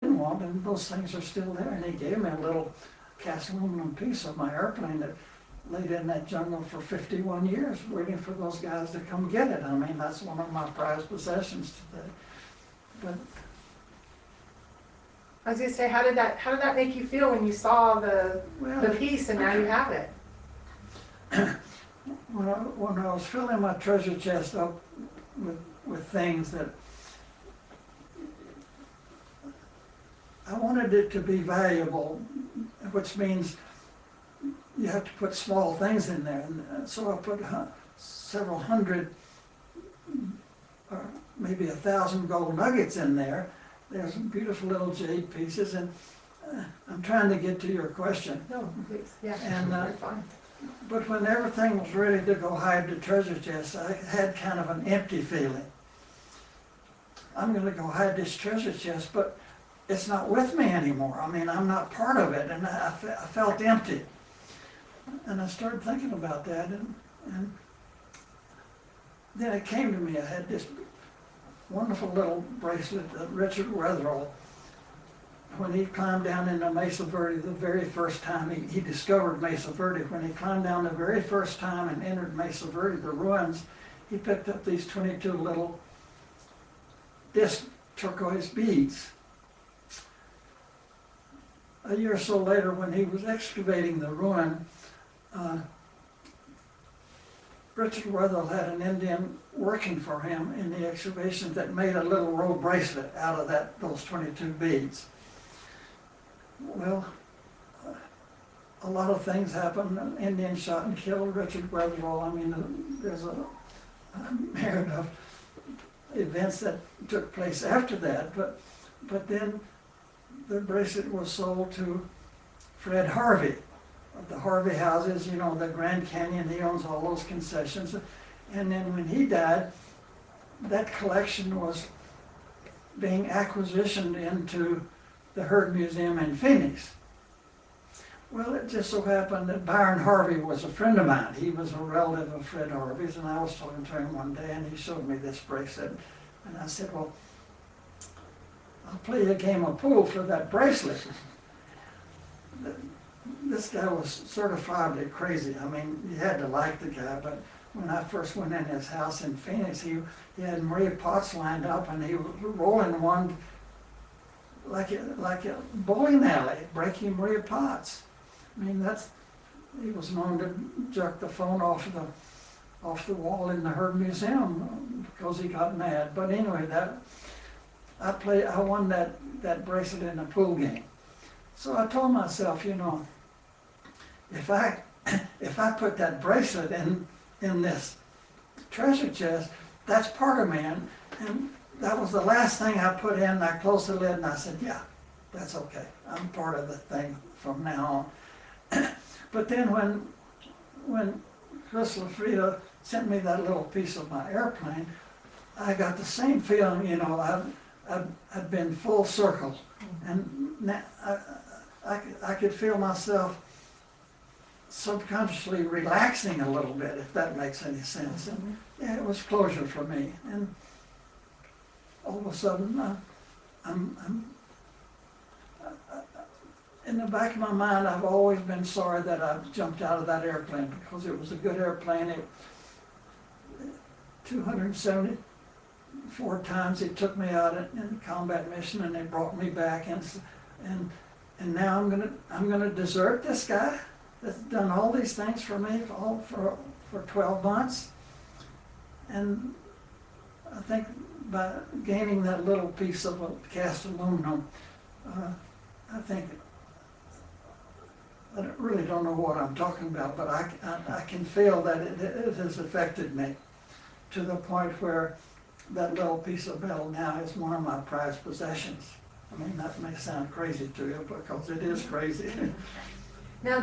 didn't want, and those things are still there. And he gave me a little cast aluminum piece of my airplane that laid in that jungle for 51 years, waiting for those guys to come get it. I mean, that's one of my prized possessions today. But I was gonna say, how did that make you feel when you saw the piece and now you have it? when I was filling my treasure chest up with things that I wanted it to be valuable, which means you have to put small things in there. And so I put several hundred, or maybe 1,000 gold nuggets in there. There's some beautiful little jade pieces, and I'm trying to get to your question. No, please, yeah. And you're fine. but when everything was ready to go hide the treasure chest, I had kind of an empty feeling. I'm going to go hide this treasure chest, but it's not with me anymore. I mean, I'm not part of it, and I felt empty. And I started thinking about that, and then it came to me. I had this wonderful little bracelet that Richard Wetherell, when he climbed down into Mesa Verde the very first time, he discovered Mesa Verde. When he climbed down the very first time and entered Mesa Verde, the ruins, he picked up these 22 little disc turquoise beads. A year or so later, when he was excavating the ruin, Richard Wetherell had an Indian working for him in the excavation that made a little rope bracelet out of those 22 beads. Well, a lot of things happened. An Indian shot and killed Richard Wetherell. I mean, there's a myriad of events that took place after that, but then the bracelet was sold to Fred Harvey of the Harvey houses, you know, the Grand Canyon. He owns all those concessions. And then when he died, that collection was being acquisitioned into the Herd Museum in Phoenix. Well, it just so happened that Byron Harvey was a friend of mine. He was a relative of Fred Harvey's, and I was talking to him one day, and he showed me this bracelet. And I said, well, I'll play you a game of pool for that bracelet. This guy was certifiably crazy. I mean, you had to like the guy, but when I first went in his house in Phoenix, he had Maria Potts lined up, and he was rolling one like a bowling alley, breaking Maria Potts. I mean, he was known to jerk the phone off the wall in the Herd Museum because he got mad. But anyway, I won that bracelet in a pool game. So I told myself, you know, if I put that bracelet in this treasure chest, that's part of me. And that was the last thing I put in. I closed the lid and I said, yeah, that's okay. I'm part of the thing from now on. But then when Chris LaFrida sent me that little piece of my airplane, I got the same feeling, you know, I've been full circle. And now I could feel myself subconsciously relaxing a little bit, if that makes any sense. And yeah, it was closure for me. And all of a sudden, in the back of my mind, I've always been sorry that I jumped out of that airplane, because it was a good airplane. 274 times it took me out in a combat mission, and they brought me back, and now I'm gonna desert this guy that's done all these things for me for 12 months. And I think by gaining that little piece of cast aluminum, I think I really don't know what I'm talking about, but I can feel that it has affected me to the point where that little piece of metal now is one of my prized possessions. I mean, that may sound crazy to you, because it is crazy. Now,